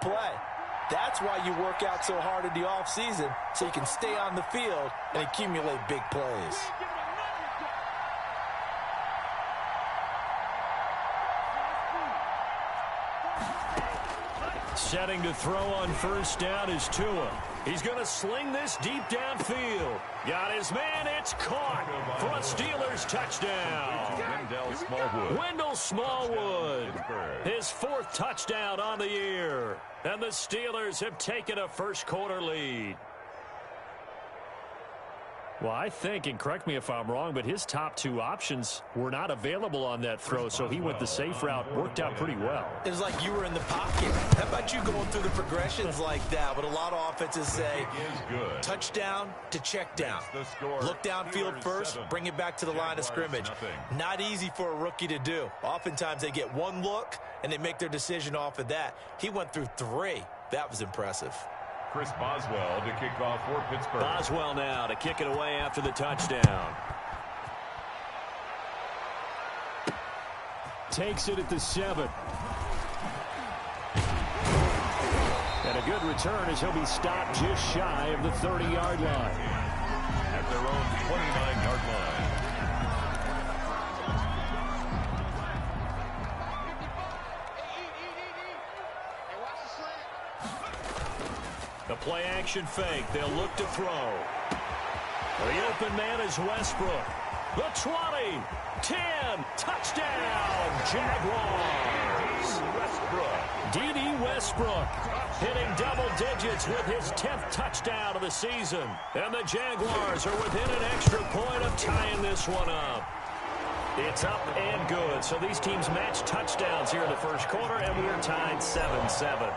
play. That's why you work out so hard in the offseason, so you can stay on the field and accumulate big plays. Setting to throw on first down is Tua. He's going to sling this deep downfield. Got his man. It's caught for a Steelers touchdown. Wendell Smallwood. His fourth touchdown on the year. And the Steelers have taken a first-quarter lead. Well, I think, and correct me if I'm wrong, but his top two options were not available on that throw, so he went the safe route. Worked out pretty well. It was like you were in the pocket. How about you going through the progressions like that? But a lot of offenses say touchdown to check down. Look downfield first, bring it back to the line of scrimmage. Not easy for a rookie to do. Oftentimes they get one look, and they make their decision off of that. He went through three. That was impressive. Chris Boswell to kick off for Pittsburgh. Boswell now to kick it away after the touchdown. Takes it at the 7. And a good return as he'll be stopped just shy of the 30-yard line. At their own 29-yard line. The play-action fake. They'll look to throw. The open man is Westbrook. The 20, 10, touchdown, Jaguars. D.D. Westbrook hitting double digits with his 10th touchdown of the season. And the Jaguars are within an extra point of tying this one up. It's up and good. So these teams match touchdowns here in the first quarter, and we are tied 7-7.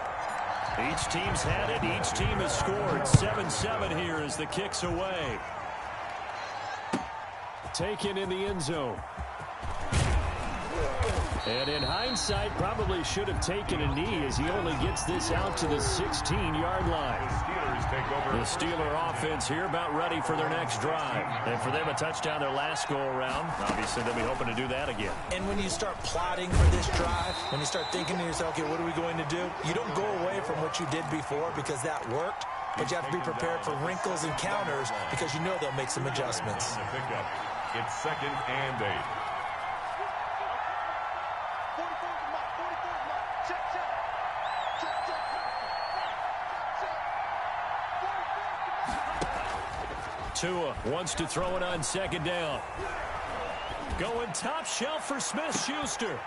Each team's had it. Each team has scored. 7-7 here as the kick's away. Taken in the end zone. And in hindsight, probably should have taken a knee as he only gets this out to the 16-yard line. The Steeler offense here about ready for their next drive. And for them, a touchdown their last go-around. Obviously, they'll be hoping to do that again. And when you start plotting for this drive, when you start thinking to yourself, okay, what are we going to do? You don't go away from what you did before because that worked. But you have to be prepared for wrinkles and counters because you know they'll make some adjustments. It's 2nd and 8. Tua wants to throw it on 2nd down. Going top shelf for Smith-Schuster.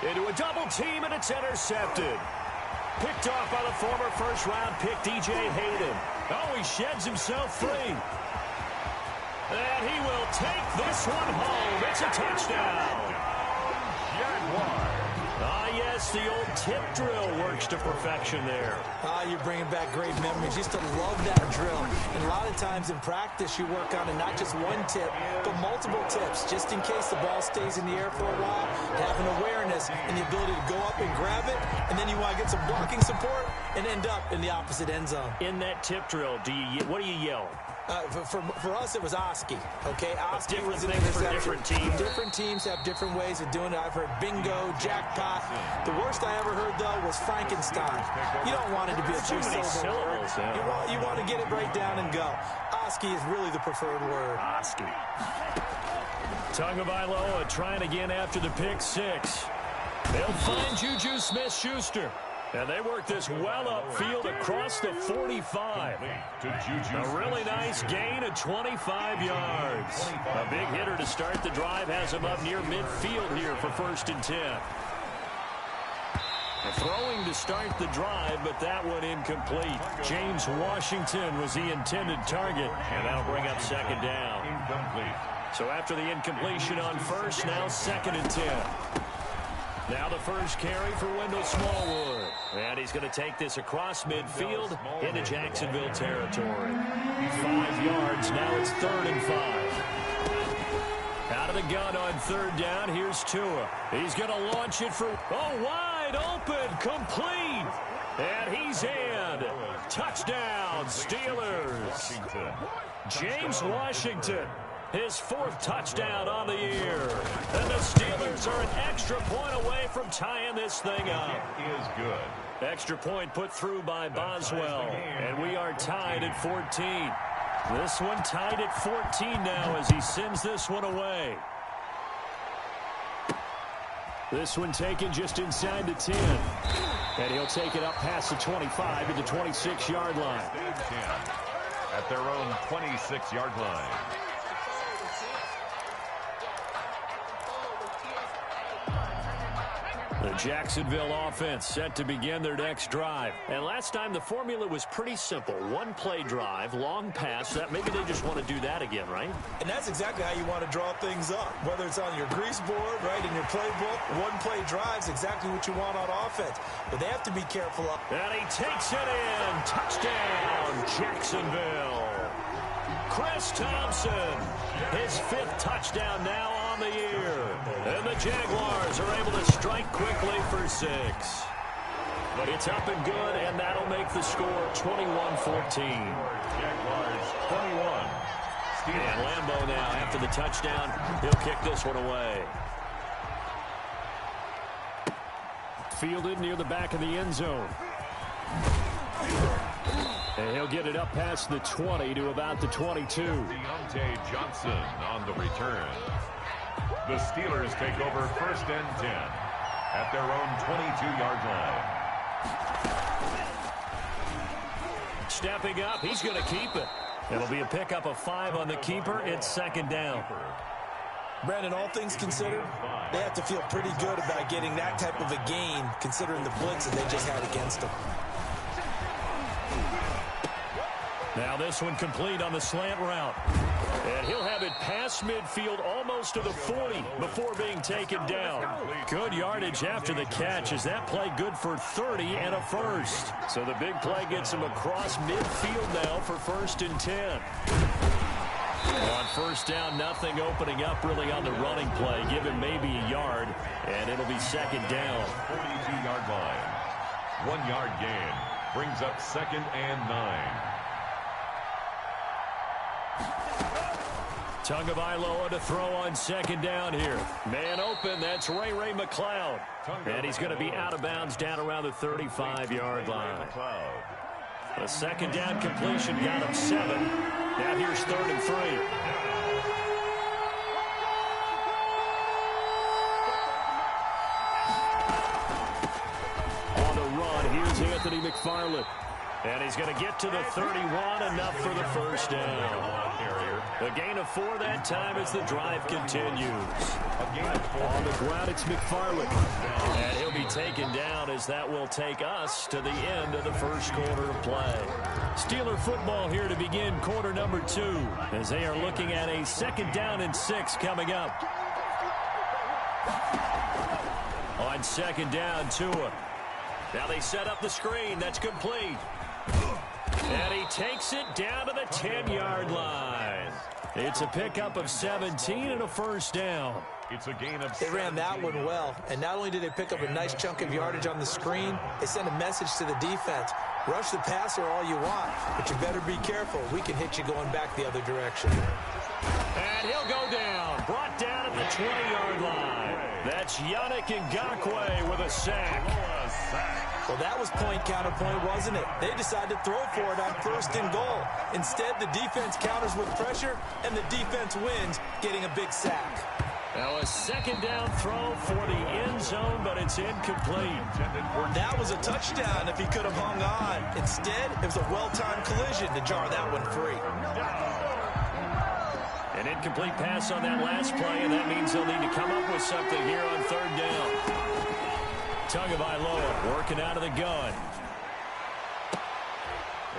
Into a double team, and it's intercepted. Picked off by the former first-round pick, DJ Hayden. Oh, he sheds himself free. And he will take this one home. It's a touchdown. Jaguars. Yes, the old tip drill works to perfection there. You're bringing back great memories. Used to love that drill. And a lot of times in practice, you work on it, not just one tip, but multiple tips, just in case the ball stays in the air for a while. Having awareness and the ability to go up and grab it, and then you want to get some blocking support and end up in the opposite end zone. In that tip drill, what do you yell? For us, it was Oski. Okay, Oski was an things for interception. different teams. Different teams have different ways of doing it. I've heard bingo, jackpot. The worst I ever heard, though, was Frankenstein. You don't want it to be a two-syllable word. You want to get it right down and go. Oski is really the preferred word. Oski. Tagovailoa trying again after the pick 6. They'll find Juju Smith-Schuster. And they work this well upfield across the 45. A really nice gain of 25 yards. A big hitter to start the drive has him up near midfield here for 1st and 10. Throwing to start the drive, but that one incomplete. James Washington was the intended target, and that'll bring up 2nd down. So after the incompletion on 1st, now 2nd and 10. Now the first carry for Wendell Smallwood. And he's going to take this across midfield into Jacksonville territory. 5 yards. Now it's 3rd and 5. Out of the gun on 3rd down. Here's Tua. He's going to launch it for, wide open, complete. And he's in. Touchdown, Steelers. James Washington his 4th touchdown on the year. And the Steelers are an extra point away from tying this thing up. It is good. Extra point put through by Boswell. And we are tied at 14. This one tied at 14 now as he sends this one away. This one taken just inside the 10. And he'll take it up past the 25 at the 26-yard line. At their own 26-yard line. The Jacksonville offense set to begin their next drive. And last time the formula was pretty simple. One-play drive, long pass. Maybe they just want to do that again, right? And that's exactly how you want to draw things up. Whether it's on your grease board, right, in your playbook, one-play drive's exactly what you want on offense. But they have to be careful. And he takes it in. Touchdown, Jacksonville. Chris Thompson, his 5th touchdown now on the year. And the Jaguars are able to strike quickly for 6. But it's up and good, and that'll make the score 21-14. Jaguars 21. And Lambeau now, after the touchdown, he'll kick this one away. Fielded near the back of the end zone. And he'll get it up past the 20 to about the 22. Deontay Johnson on the return. The Steelers take over 1st and 10 at their own 22-yard line. Stepping up, he's going to keep it. It'll be a pickup of 5 on the keeper. It's 2nd down. Brandon, all things considered, they have to feel pretty good about getting that type of a gain, considering the blitz that they just had against them. Now this one complete on the slant route. And he'll have it past midfield almost to the 40 before being taken down. Good yardage after the catch as that play good for 30 and a first. So the big play gets him across midfield now for 1st and 10. On 1st down, nothing opening up really on the running play. Give him maybe a yard, and it'll be 2nd down. 42-yard line. 1-yard gain brings up 2nd and 9. Tagovailoa to throw on 2nd down here. Man open, that's Ray McLeod. And he's going to be out of bounds down around the 35-yard line. A 2nd down completion got him 7. Now here's 3rd and 3. On the run, here's Anthony McFarland. And he's going to get to the 31, enough for the 1st down. A gain of 4 that time as the drive continues. On the ground, it's McFarland. And he'll be taken down as that will take us to the end of the 1st quarter of play. Steeler football here to begin quarter number 2 as they are looking at a 2nd down and 6 coming up. On 2nd down, Tua. Now they set up the screen. That's complete. And he takes it down to the 10-yard line. It's a pickup of 17 and a 1st down. It's a gain of 7. They ran that one well, and not only did they pick up a nice chunk of yardage on the screen, they sent a message to the defense. Rush the passer all you want, but you better be careful. We can hit you going back the other direction. And he'll go down, brought down at the 20-yard line. That's Yannick Ngakoue with a sack. Well, that was point counterpoint, wasn't it? They decided to throw for it on 1st and goal. Instead, the defense counters with pressure, and the defense wins, getting a big sack. Now a 2nd down throw for the end zone, but it's incomplete. That was a touchdown if he could have hung on. Instead, it was a well-timed collision to jar that one free. An incomplete pass on that last play, and that means they'll need to come up with something here on 3rd down. Tagovailoa working out of the gun.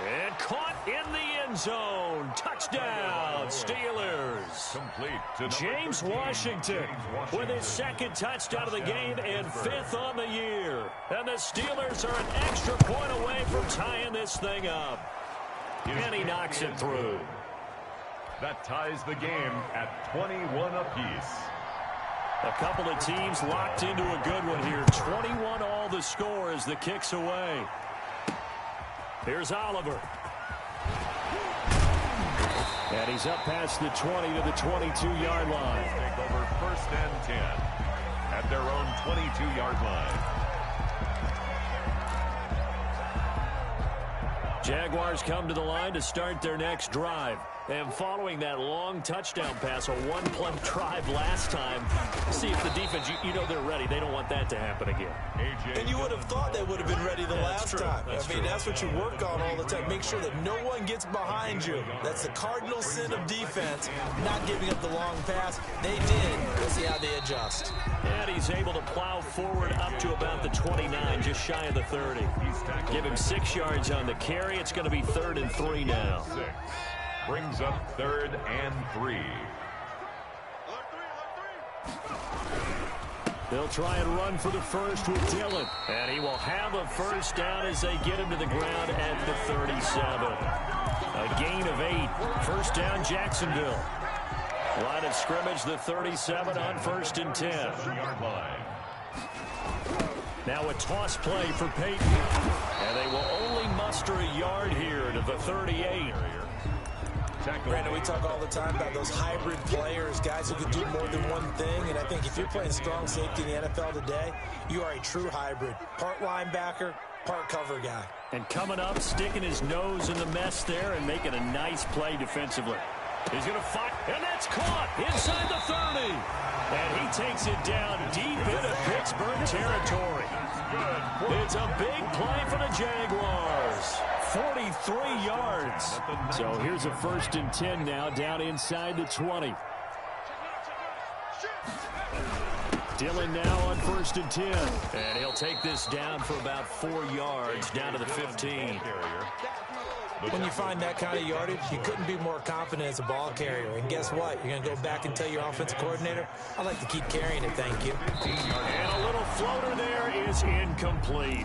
And caught in the end zone. Touchdown, Steelers. Complete to James Washington with his 2nd touchdown of the game and 5th on the year. And the Steelers are an extra point away from tying this thing up. And he knocks it through. That ties the game at 21 apiece. A couple of teams locked into a good one here. 21 all the score as the kick's away. Here's Oliver. And he's up past the 20 to the 22-yard line. Take over 1st and 10 at their own 22-yard line. Jaguars come to the line to start their next drive. And following that long touchdown pass, a one-play drive last time, see if the defense, you know they're ready. They don't want that to happen again. And you would have thought they would have been ready the last time. I mean, that's what you work on all the time. Make sure that no one gets behind you. That's the cardinal sin of defense, not giving up the long pass. They did. Let's see how they adjust. And he's able to plow forward up to about the 29, just shy of the 30. Give him 6 yards on the carry. It's going to be 3rd and 3 now. Brings up 3rd and 3. They'll try and run for the first with Dillon. And he will have a first down as they get him to the ground at the 37. A gain of 8. First down, Jacksonville. Line of scrimmage, the 37 on 1st and 10. Now a toss play for Peyton. And they will only muster a yard here to the 38. Brandon, we talk all the time about those hybrid players, guys who can do more than one thing, and I think if you're playing strong safety in the NFL today, you are a true hybrid. Part linebacker, part cover guy. And coming up, sticking his nose in the mess there and making a nice play defensively. He's going to fight, and that's caught inside the 30. And he takes it down deep into Pittsburgh territory. It's a big play for the Jaguars. 43 yards. So here's a 1st and 10 now, down inside the 20. Dillon now on 1st and 10. And he'll take this down for about 4 yards, down to the 15. When you find that kind of yardage, you couldn't be more confident as a ball carrier. And guess what? You're going to go back and tell your offensive coordinator, I'd like to keep carrying it, thank you. And a little floater there is incomplete.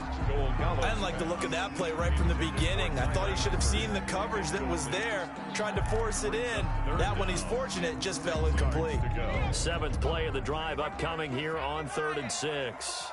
I didn't like the look of that play right from the beginning. I thought he should have seen the coverage that was there, tried to force it in. That one, he's fortunate, just fell incomplete. 7th play of the drive upcoming here on 3rd and 6.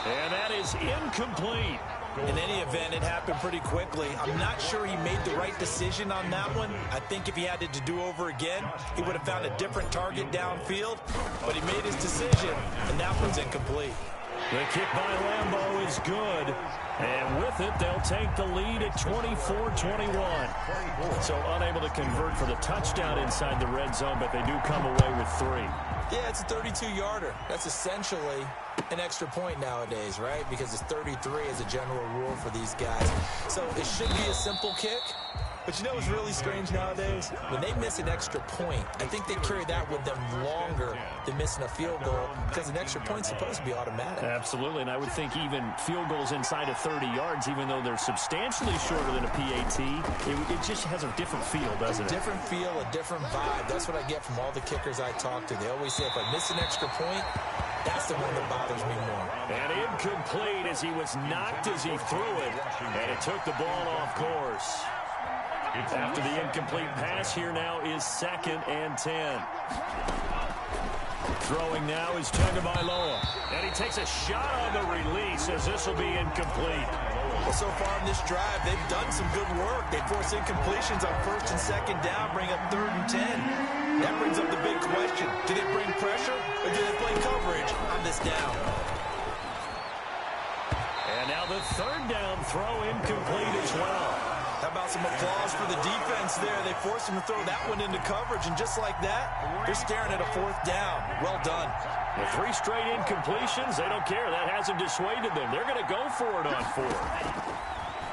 And that is incomplete. In any event, it happened pretty quickly. I'm not sure he made the right decision on that one. I think if he had it to do over again, he would have found a different target downfield. But he made his decision, and that one's incomplete. The kick by Lambeau is good. And with it, they'll take the lead at 24-21. So unable to convert for the touchdown inside the red zone, but they do come away with 3. Yeah, it's a 32-yarder. That's essentially an extra point nowadays, right? Because it's 33 as a general rule for these guys. So it should be a simple kick. But you know what's really strange nowadays? When they miss an extra point, I think they carry that with them longer than missing a field goal because an extra point's supposed to be automatic. Absolutely, and I would think even field goals inside of 30 yards, even though they're substantially shorter than a PAT, it just has a different feel, doesn't it? A different feel, a different vibe. That's what I get from all the kickers I talk to. They always say if I miss an extra point, that's the one that bothers me more. And incomplete as he was knocked as he threw it, and it took the ball off course. After the incomplete pass, here now is 2nd and 10. Throwing now is Tagovailoa. And he takes a shot on the release as this will be incomplete. Well, so far in this drive, they've done some good work. They force incompletions on 1st and 2nd down, bring up 3rd and 10. That brings up the big question. Do they bring pressure or do they play coverage on this down? And now the 3rd down throw incomplete as well. How about some applause for the defense there? They forced him to throw that one into coverage, and just like that, they're staring at a 4th down. Well done. The 3 straight incompletions, they don't care. That hasn't dissuaded them. They're going to go for it on 4th.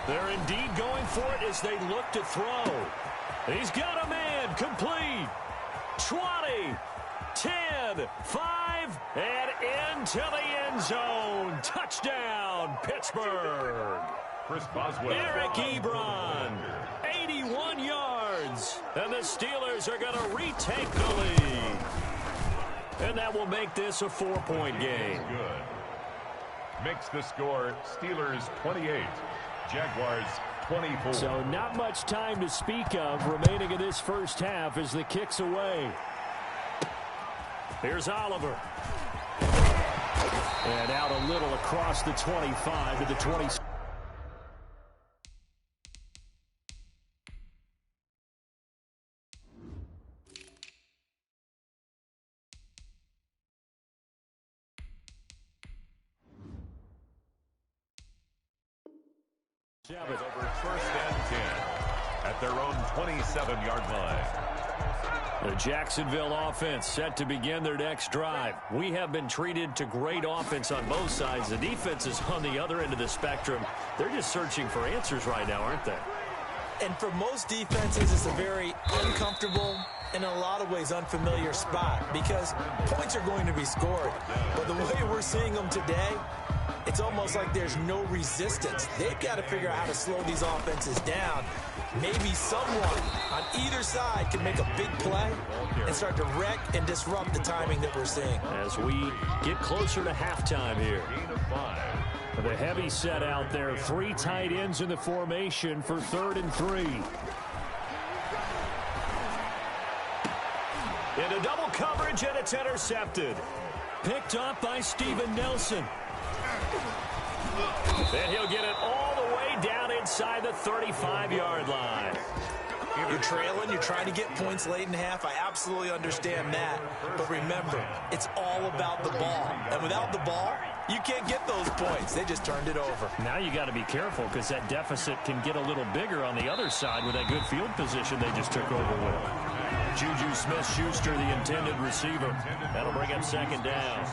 They're indeed going for it as they look to throw. He's got a man, complete. 20, 10, 5, and into the end zone. Touchdown, Pittsburgh. Chris Boswell. Eric Ebron, 81 yards. And the Steelers are going to retake the lead. And that will make this a 4-point game. Good. Makes the score Steelers 28, Jaguars 24. So not much time to speak of remaining in this first half as the kick's away. Here's Oliver. And out a little across the 25 to the 20. Over first and 10 at their own 27-yard line. The Jacksonville offense set to begin their next drive. We have been treated to great offense on both sides. The defense is on the other end of the spectrum. They're just searching for answers right now, aren't they? And for most defenses, it's a very uncomfortable and in a lot of ways unfamiliar spot because points are going to be scored. But the way we're seeing them today, it's almost like there's no resistance. They've got to figure out how to slow these offenses down. Maybe someone on either side can make a big play and start to wreck and disrupt the timing that we're seeing. As we get closer to halftime here. The heavy set out there. 3 tight ends in the formation for 3rd and 3. Into double coverage, and it's intercepted. Picked up by Steven Nelson. Then he'll get it all the way down inside the 35-yard line. You're trailing, you're trying to get points late in half. I absolutely understand that. But remember, it's all about the ball. And without the ball, you can't get those points. They just turned it over. Now you got to be careful because that deficit can get a little bigger on the other side with that good field position they just took over with. Juju Smith-Schuster, the intended receiver. That'll bring up 2nd down.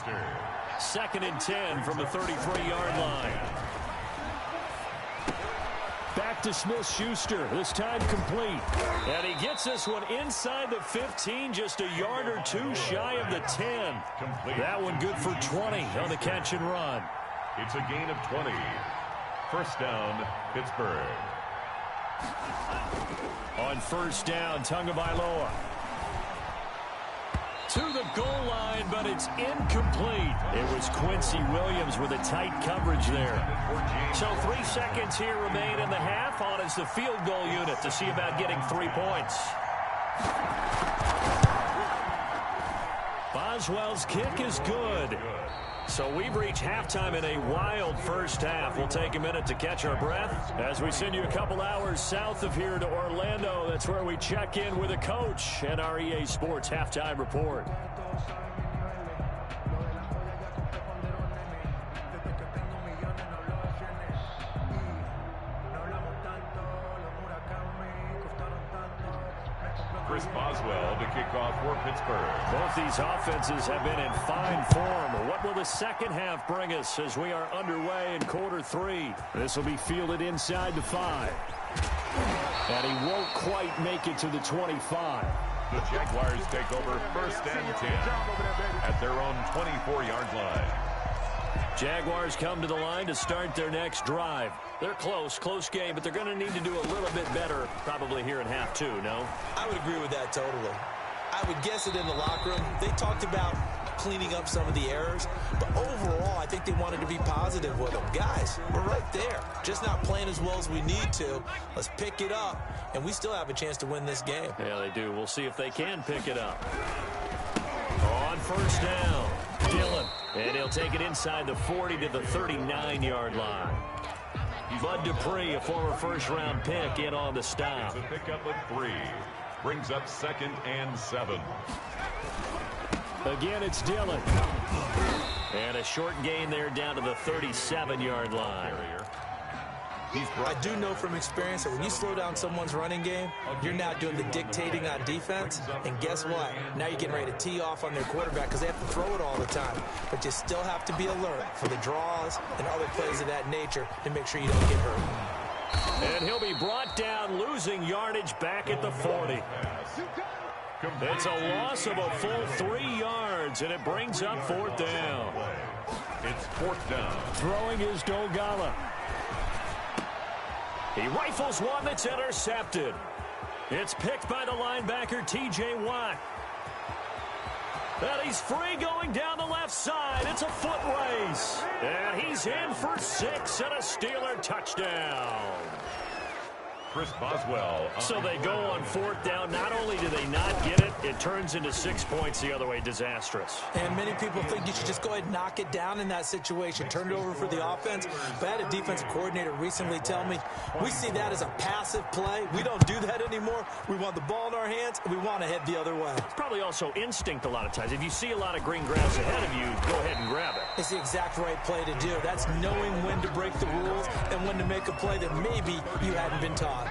2nd and 10 from the 33-yard line. Back to Smith-Schuster, this time complete. And he gets this one inside the 15, just a yard or 2 shy of the 10. That one good for 20 on the catch and run. It's a gain of 20. First down, Pittsburgh. On first down, Tagovailoa. To the goal line, but it's incomplete. It was Quincy Williams with a tight coverage there. So 3 seconds here remain in the half. On is the field goal unit to see about getting 3 points. Boswell's kick is good. So we've reached halftime in a wild first half. We'll take a minute to catch our breath as we send you a couple hours south of here to Orlando. That's where we check in with a coach and our EA Sports Halftime Report. Chris Boswell to kick off for Pittsburgh. Both these offenses have been in fine form. What will the second half bring us as we are underway in quarter 3? This will be fielded inside the 5. And he won't quite make it to the 25. The Jaguars take over first and 10 at their own 24-yard line. Jaguars come to the line to start their next drive. They're close game, but they're going to need to do a little bit better probably here in half 2, no? I would agree with that totally. I would guess it in the locker room. They talked about cleaning up some of the errors, but overall, I think they wanted to be positive with them. Guys, we're right there. Just not playing as well as we need to. Let's pick it up, and we still have a chance to win this game. Yeah, they do. We'll see if they can pick it up. On first down, Dillon. And he'll take it inside the 40 to the 39-yard line. Bud Dupree, a former first-round pick, in on the stop. It's a pickup of 3. Brings up 2nd and 7. Again, it's Dillon. And a short gain there down to the 37-yard line. I do know from experience that when you slow down someone's running game, you're now doing the dictating on defense. And guess what? Now you're getting ready to tee off on their quarterback because they have to throw it all the time. But you still have to be alert for the draws and other plays of that nature to make sure you don't get hurt. And he'll be brought down, losing yardage back at the 40. It's a loss of a full 3 yards, and it brings up 4th down. It's 4th down. Throwing is Dogala. He rifles one that's intercepted. It's picked by the linebacker, T.J. Watt. And he's free going down the left side. It's a foot race. And he's in for 6 and a Steeler touchdown. Chris Boswell. So they go on 4th down. Not only do they not get it, it turns into 6 points the other way. Disastrous. And many people think you should just go ahead and knock it down in that situation. Turn it over for the offense. But I had a defensive coordinator recently tell me, we see that as a passive play. We don't do that anymore. We want the ball in our hands, and we want to head the other way. It's probably also instinct a lot of times. If you see a lot of green grass ahead of you, go ahead and grab it. It's the exact right play to do. That's knowing when to break the rules and when to make a play that maybe you hadn't been taught.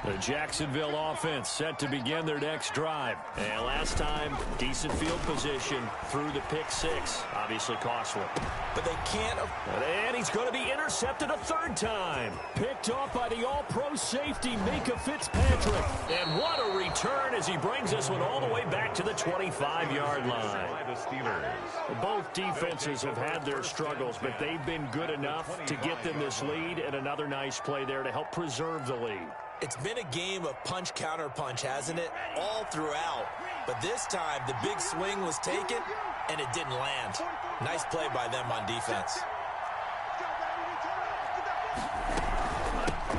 The Jacksonville offense set to begin their next drive. And last time, decent field position through the pick 6. Obviously costly. But they can't. And he's going to be intercepted a 3rd time. Picked off by the all-pro safety, Minka Fitzpatrick. And what a return as he brings this one all the way back to the 25-yard line. Both defenses have had their struggles, but they've been good enough to get them this lead, and another nice play there to help preserve the lead. It's been a game of punch-counter-punch, hasn't it? All throughout. But this time, the big swing was taken, and it didn't land. Nice play by them on defense.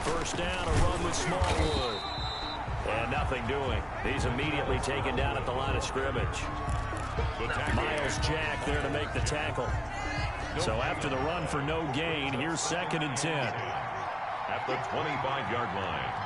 1st down, a run with Smallwood. And nothing doing. He's immediately taken down at the line of scrimmage. Miles Jack there to make the tackle. So after the run for no gain, here's 2nd and 10. At the 25-yard line.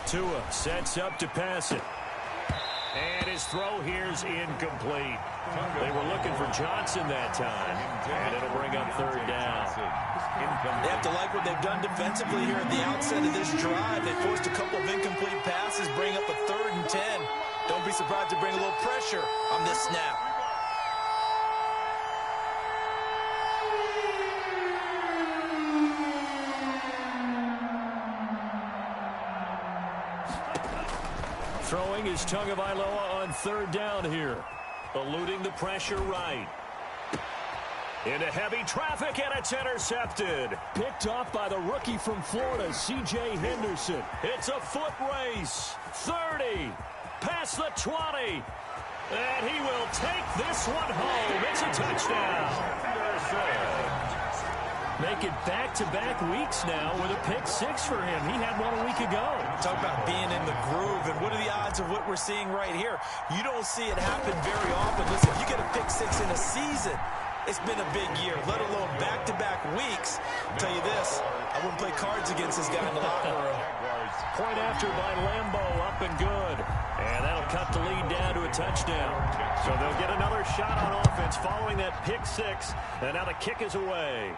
Tua sets up to pass it. And his throw here's incomplete. They were looking for Johnson that time. And it'll bring up 3rd down. They have to like what they've done defensively here at the outset of this drive. They forced a couple of incomplete passes, bring up a 3rd and 10. Don't be surprised to bring a little pressure on this snap. Throwing is Tagovailoa on 3rd down here. Eluding the pressure right. Into heavy traffic, and it's intercepted. Picked off by the rookie from Florida, C.J. Henderson. It's a foot race. 30. Past the 20. And he will take this one home. It's a touchdown. Make it back-to-back weeks now with a pick 6 for him. He had one a week ago. Talk about being in the groove, and what are the odds of what we're seeing right here? You don't see it happen very often. Listen, if you get a pick 6 in a season, it's been a big year, let alone back-to-back weeks. I'll tell you this, I wouldn't play cards against this guy in the locker room. Point after by Lambo, up and good. And that'll cut the lead down to a touchdown. So they'll get another shot on offense following that pick 6. And now the kick is away.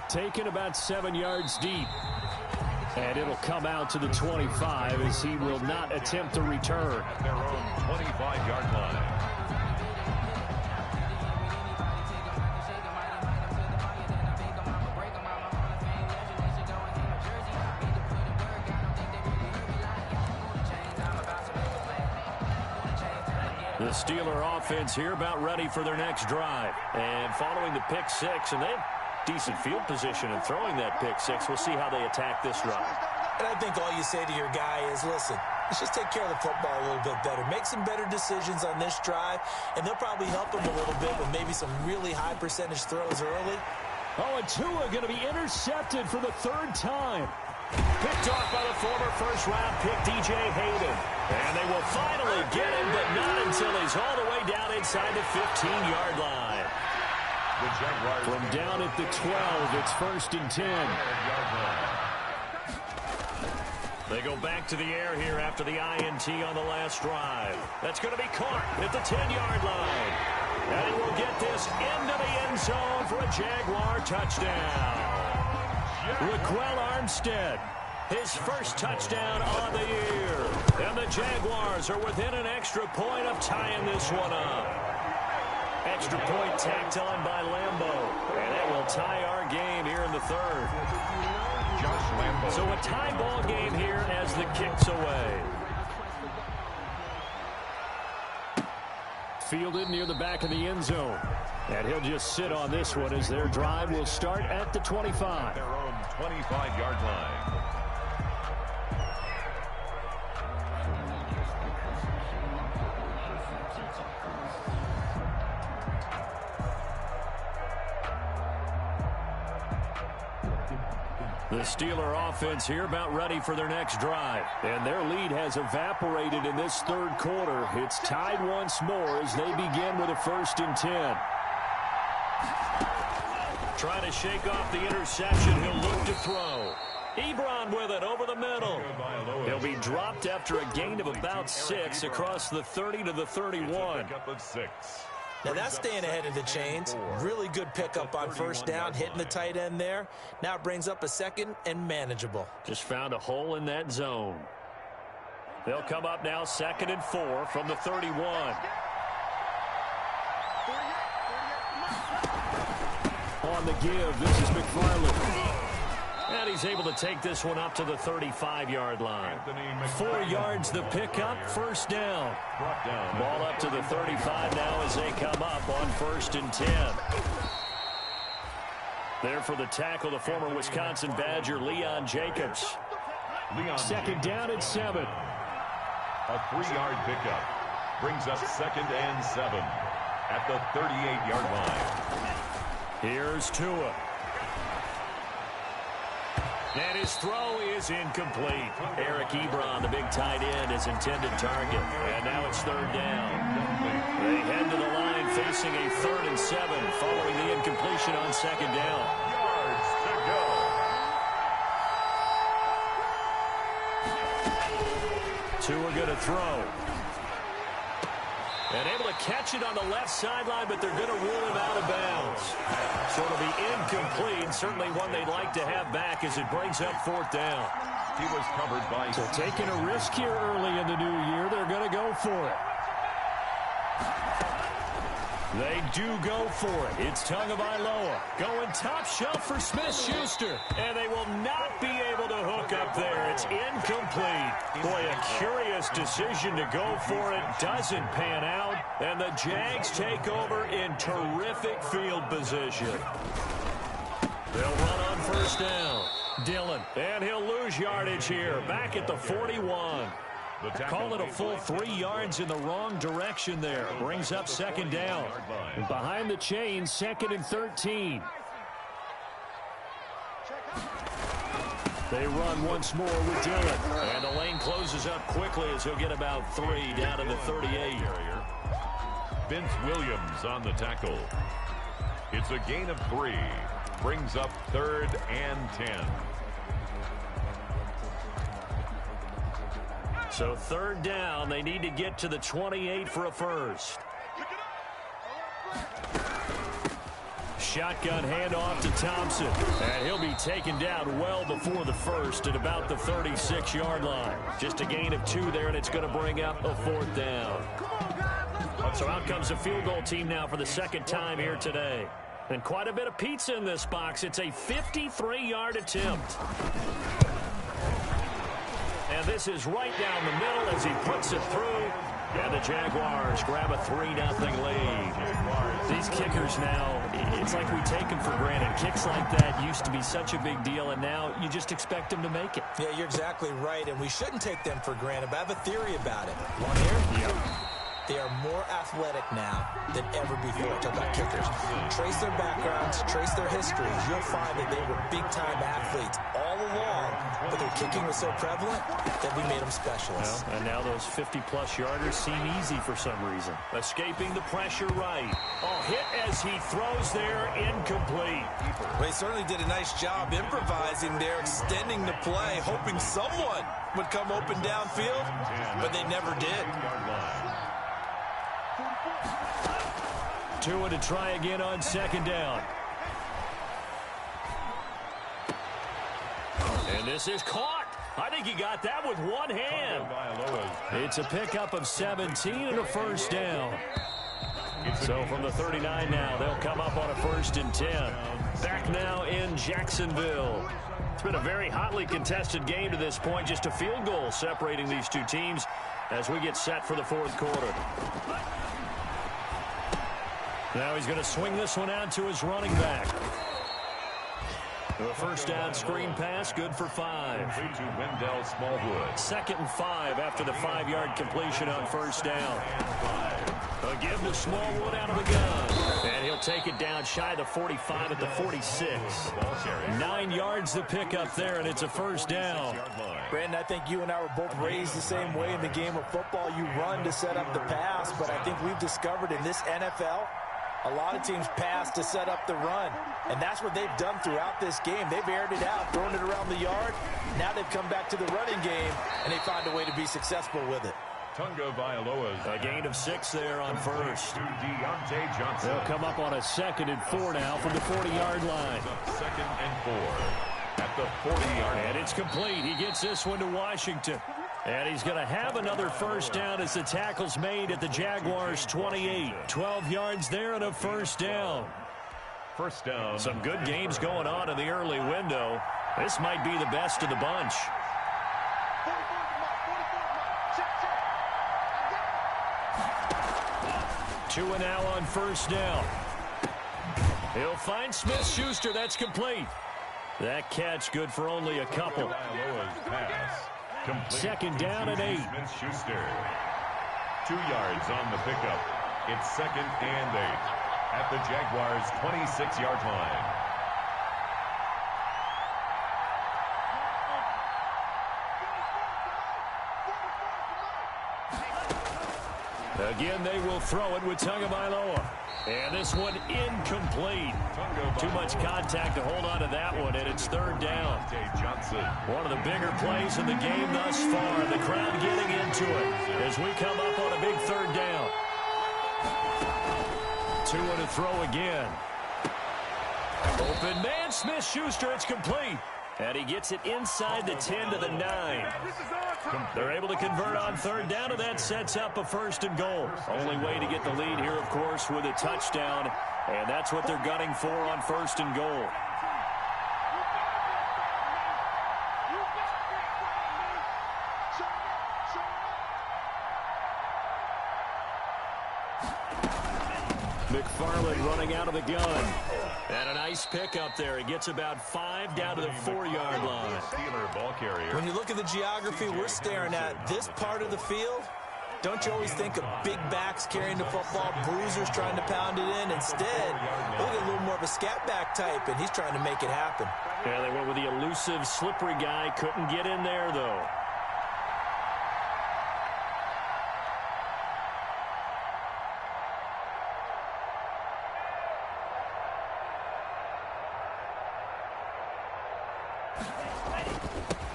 Taken about 7 yards deep. And it'll come out to the 25 as he will not attempt to return. At their own 25-yard line. The Steeler offense here about ready for their next drive. And following the pick 6, and they have decent field position in throwing that pick 6. We'll see how they attack this drive. And I think all you say to your guy is, listen, let's just take care of the football a little bit better. Make some better decisions on this drive, and they'll probably help him a little bit with maybe some really high percentage throws early. Oh, and Tua going to be intercepted for the 3rd time. Picked off by the former first-round pick, DJ Hayden. And they will finally get him, but not until he's all the way down inside the 15-yard line. From down at the 12, it's 1st and 10. They go back to the air here after the INT on the last drive. That's going to be caught at the 10-yard line. And he will get this into the end zone for a Jaguar touchdown. Raquel Armstead, his first touchdown on the year. And the Jaguars are within an extra point of tying this one up. Extra point tacked on by Lambo. And that will tie our game here in the 3rd. So a tie ball game here as the kick's away. Fielded near the back of the end zone. And he'll just sit on this one as their drive will start at the 25. Their own 25-yard line. The Steeler offense here about ready for their next drive. And their lead has evaporated in this third quarter. It's tied once more as they begin with a 1st and 10. Trying to shake off the interception. He'll look to throw. Ebron with it over the middle. He'll be dropped after a gain of about 6 across the 30 to the 31. Now that's staying ahead of the chains. Really good pickup on 1st down, hitting the tight end there. Now it brings up a 2nd and manageable. Just found a hole in that zone. They'll come up now 2nd and 4 from the 31. On the give, this is McFarland. And he's able to take this one up to the 35-yard line. 4 yards the pickup, 1st down. Ball up to the 35 now as they come up on 1st and 10. There for the tackle, the former Wisconsin Badger, Leon Jacobs. 2nd down and 7. A 3-yard pickup brings up 2nd and 7 at the 38-yard line. Here's Tua. And his throw is incomplete. Eric Ebron, the big tight end, his intended target. And now it's 3rd down. They head to the line facing a 3rd and 7 following the incompletion on 2nd down. Yards to go. Tua going to throw. And able to catch it on the left sideline, but they're going to rule him out of bounds. So it'll be incomplete. Certainly one they'd like to have back as it brings up 4th down. He was covered by... So taking a risk here early in the new year, they're going to go for it. They do go for it. It's Tagovailoa going top shelf for Smith-Schuster. And they will not be able to hook up there. It's incomplete. Boy, a curious decision to go for it. Doesn't pan out. And the Jags take over in terrific field position. They'll run on 1st down. Dillon. And he'll lose yardage here. Back at the 41. Call it a full 3 yards in the wrong direction there. Brings up 2nd down. And behind the chains, 2nd and 13. They run once more with Dillon. And the lane closes up quickly as he'll get about 3 down to the 38. Vince Williams on the tackle. It's a gain of 3. Brings up 3rd and 10. So 3rd down, they need to get to the 28 for a 1st. Shotgun handoff to Thompson. And he'll be taken down well before the 1st at about the 36-yard line. Just a gain of 2 there, and it's going to bring up a 4th down. So out comes the field goal team now for the 2nd time here today. And quite a bit of pizza in this box. It's a 53-yard attempt. And this is right down the middle as he puts it through. And the Jaguars grab a 3-0 lead. These kickers now, it's like we take them for granted. Kicks like that used to be such a big deal, and now you just expect them to make it. Yeah, you're exactly right, and we shouldn't take them for granted, but I have a theory about it. Want to hear? Yep. They are more athletic now than ever before. Talk about kickers. Trace their backgrounds, trace their histories. You'll find that they were big-time athletes all along, but their kicking was so prevalent that we made them specialists. Well, and now those 50-plus yarders seem easy for some reason. Escaping the pressure right. Oh, hit as he throws there, incomplete. Well, he certainly did a nice job improvising there, extending the play, hoping someone would come open downfield, but they never did. Tua to try again on 2nd down. And this is caught. I think he got that with one hand. It's a pickup of 17 and a 1st down. So from the 39 now, they'll come up on a 1st and 10. Back now in Jacksonville. It's been a very hotly contested game to this point. Just a field goal separating these two teams as we get set for the 4th quarter. Now he's going to swing this one out to his running back. A first down screen pass, good for 5. To Wendell Smallwood. 2nd and 5 after the 5-yard completion on first down. A give to Smallwood out of the gun. And he'll take it down shy of the 45 at the 46. 9 yards to pick up there, and it's a first down. Brandon, I think you and I were both raised the same way in the game of football. You run to set up the pass, but I think we've discovered in this NFL, a lot of teams pass to set up the run, and that's what they've done throughout this game. They've aired it out, thrown it around the yard. Now they've come back to the running game, and they find a way to be successful with it. Tunga Vailoa's A gain of 6 there on first. to Deontay Johnson. They'll come up on a 2nd and 4 now from the 40-yard line. 2nd and 4 at the 40-yard line. And it's complete. He gets this one to Washington. And he's going to have another first down as the tackle's made at the Jaguars' 28. 12 yards there and a first down. First down. Some good games going on in the early window. This might be the best of the bunch. Two and now on first down. He'll find Smith-Schuster. That's complete. That catch good for only a couple. Vailoa's pass. Complete. 2nd down and 8. Smith-Schuster. 2 yards on the pickup. It's 2nd and 8 at the Jaguars' 26-yard line. Again, they will throw it with Tagovailoa. And this one incomplete. Too much contact to hold on to that one, and it's 3rd down. Johnson. One of the bigger plays in the game thus far. The crowd getting into it as we come up on a big 3rd down. 2 and a throw again. Open man, Smith-Schuster, it's complete. And he gets it inside the 10 to the 9. They're able to convert on 3rd down, and that sets up a 1st and goal. Only way to get the lead here, of course, with a touchdown. And that's what they're gunning for on 1st and goal. McFarland running out of the gun. And a nice pick up there. He gets about 5 down to the 4-yard line. Steeler ball carrier. When you look at the geography we're staring at, this part of the field, don't you always think of big backs carrying the football, bruisers trying to pound it in? Instead, look at a little more of a scat back type, and he's trying to make it happen. Yeah, they went with the elusive, slippery guy. Couldn't get in there, though.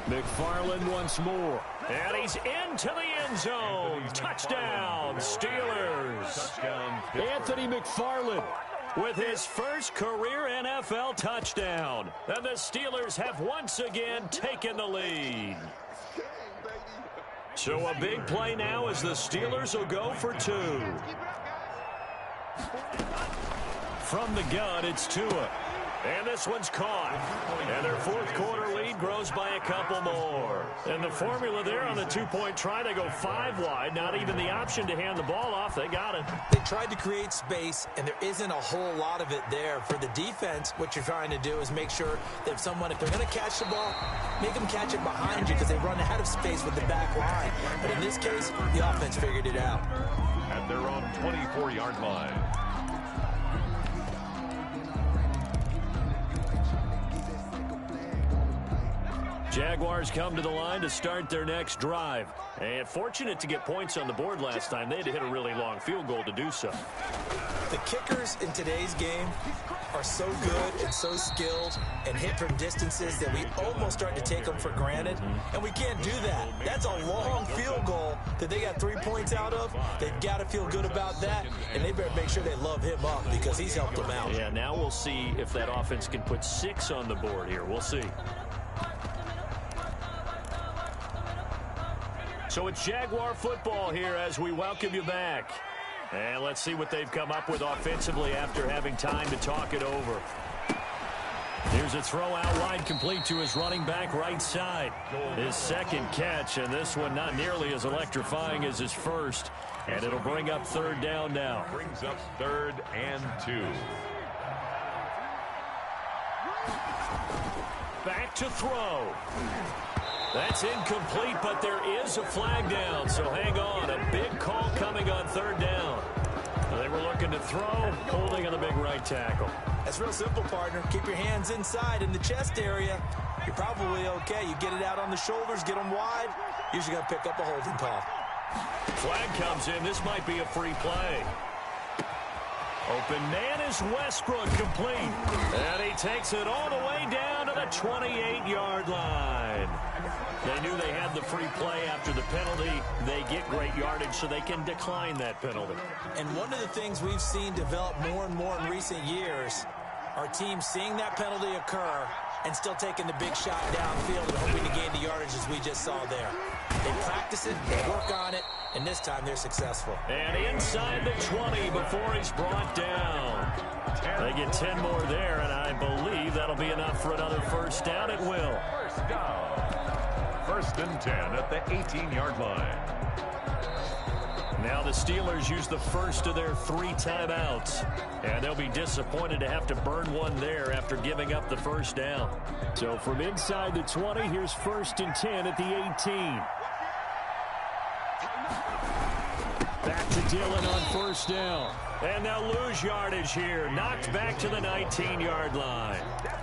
McFarland once more. And he's into the end zone. Touchdown, Steelers. Touchdown. Anthony McFarland with his first career NFL touchdown. And the Steelers have once again taken the lead. So a big play now as the Steelers will go for 2. From the gun, it's Tua. And this one's caught. And their 4th quarter lead grows by a couple more. And the formula there on the 2-point try, they go 5 wide. Not even the option to hand the ball off. They got it. They tried to create space, and there isn't a whole lot of it there. For the defense, what you're trying to do is make sure that if they're going to catch the ball, make them catch it behind you because they run out of space with the back line. But in this case, the offense figured it out. At their own 24-yard line. Jaguars come to the line to start their next drive. And fortunate to get points on the board last time. They had to hit a really long field goal to do so. The kickers in today's game are so good and so skilled and hit from distances that we almost start to take them for granted. And we can't do that. That's a long field goal that they got 3 points out of. They've got to feel good about that. And they better make sure they love him up because he's helped them out. Yeah, now we'll see if that offense can put 6 on the board here. We'll see. So it's Jaguar football here as we welcome you back. And let's see what they've come up with offensively after having time to talk it over. Here's Here's a throw out wide, complete to his running back right side. His second catch, and this one not nearly as electrifying as his first. And it'll bring up third down now. Brings up 3rd and 2. Back to throw. That's incomplete, but there is a flag down, so hang on. A big call coming on third down. They were looking to throw, holding on the big right tackle. That's real simple, partner. Keep your hands inside in the chest area. You're probably okay. You get it out on the shoulders, get them wide. Usually got to pick up a holding call. Flag comes in. This might be a free play. Open man is Westbrook, complete. And he takes it all the way down to the 28-yard line. They knew they had the free play after the penalty. They get great yardage, so they can decline that penalty. And one of the things we've seen develop more and more in recent years are teams seeing that penalty occur and still taking the big shot downfield and hoping to gain the yardage as we just saw there. They practice it, they work on it, and this time they're successful. And inside the 20 before he's brought down. They get 10 more there, and I believe that'll be enough for another first down. It will. First down. 1st and 10 at the 18-yard line. Now the Steelers use the first of their 3 timeouts. And they'll be disappointed to have to burn one there after giving up the first down. So from inside the 20, here's 1st and 10 at the 18. Back to Dillon on first down. And they'll lose yardage here. Knocked back to the 19-yard line.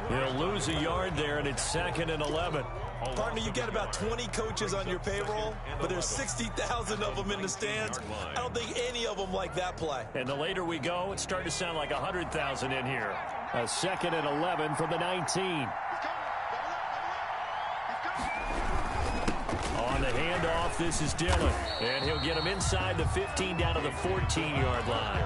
He'll lose a yard there, and it's 2nd and 11. Partner, you got about 20 coaches on your payroll, but there's 60,000 of them in the stands. I don't think any of them like that play. And the later we go, it's starting to sound like 100,000 in here. A 2nd and 11 from the 19. On the handoff, this is Dillon. And he'll get him inside the 15 down to the 14-yard line.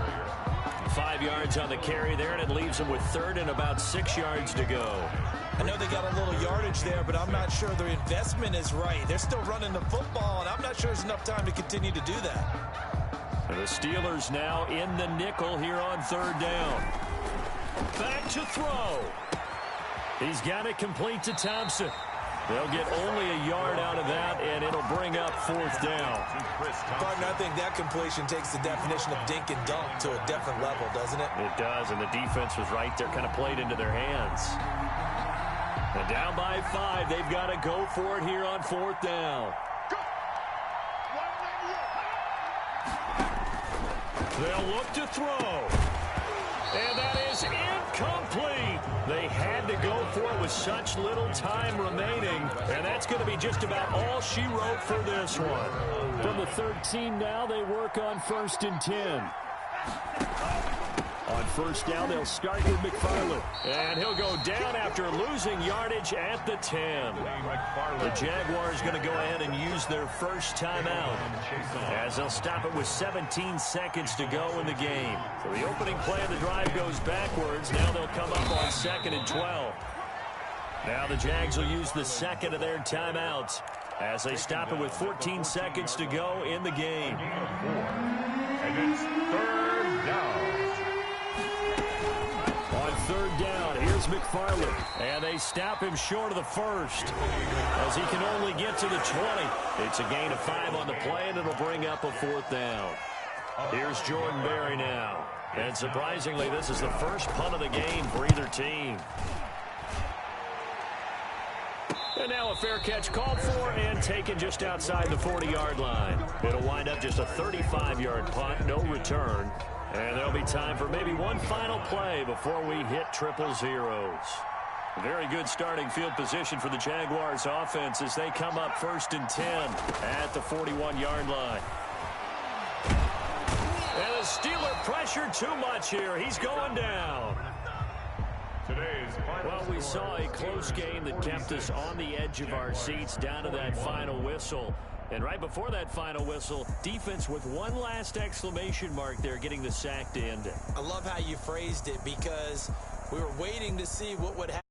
5 yards on the carry there, and it leaves him with 3rd and about 6 yards to go. I know they got a little yardage there, but I'm not sure their investment is right. They're still running the football, and I'm not sure there's enough time to continue to do that. And the Steelers now in the nickel here on 3rd down. Back to throw. He's got it complete to Thompson. They'll get only a yard out of that, and it'll bring up 4th down. Partner, I think that completion takes the definition of dink and dunk to a different level, doesn't it? It does, and the defense was right there, kind of played into their hands. And down by 5, they've got to go for it here on 4th down. They'll look to throw. And that is incomplete. They had to go for it with such little time remaining. And that's going to be just about all she wrote for this one. From the 13 now, they work on 1st and 10. On 1st down, they'll start with McFarland. And he'll go down after losing yardage at the 10. The Jaguars going to go ahead and use their first timeout, as they'll stop it with 17 seconds to go in the game. So the opening play of the drive goes backwards. Now they'll come up on 2nd and 12. Now the Jags will use the 2nd of their timeouts as they stop it with 14 seconds to go in the game. And it's 3rd down. On 3rd down, here's McFarland. And they stop him short of the 1st as he can only get to the 20. It's a gain of 5 on the play, and it'll bring up a 4th down. Here's Jordan Berry now. And surprisingly, this is the first punt of the game for either team. And now a fair catch called for and taken just outside the 40-yard line. It'll wind up just a 35-yard punt, no return. And there'll be time for maybe one final play before we hit triple zeros. Very good starting field position for the Jaguars offense as they come up 1st and 10 at the 41-yard line. And the Steeler pressure too much here. He's going down. Well, we saw a close game that kept us on the edge of our seats down to that final whistle. And right before that final whistle, defense with one last exclamation mark there, getting the sack to end it. I love how you phrased it because we were waiting to see what would happen.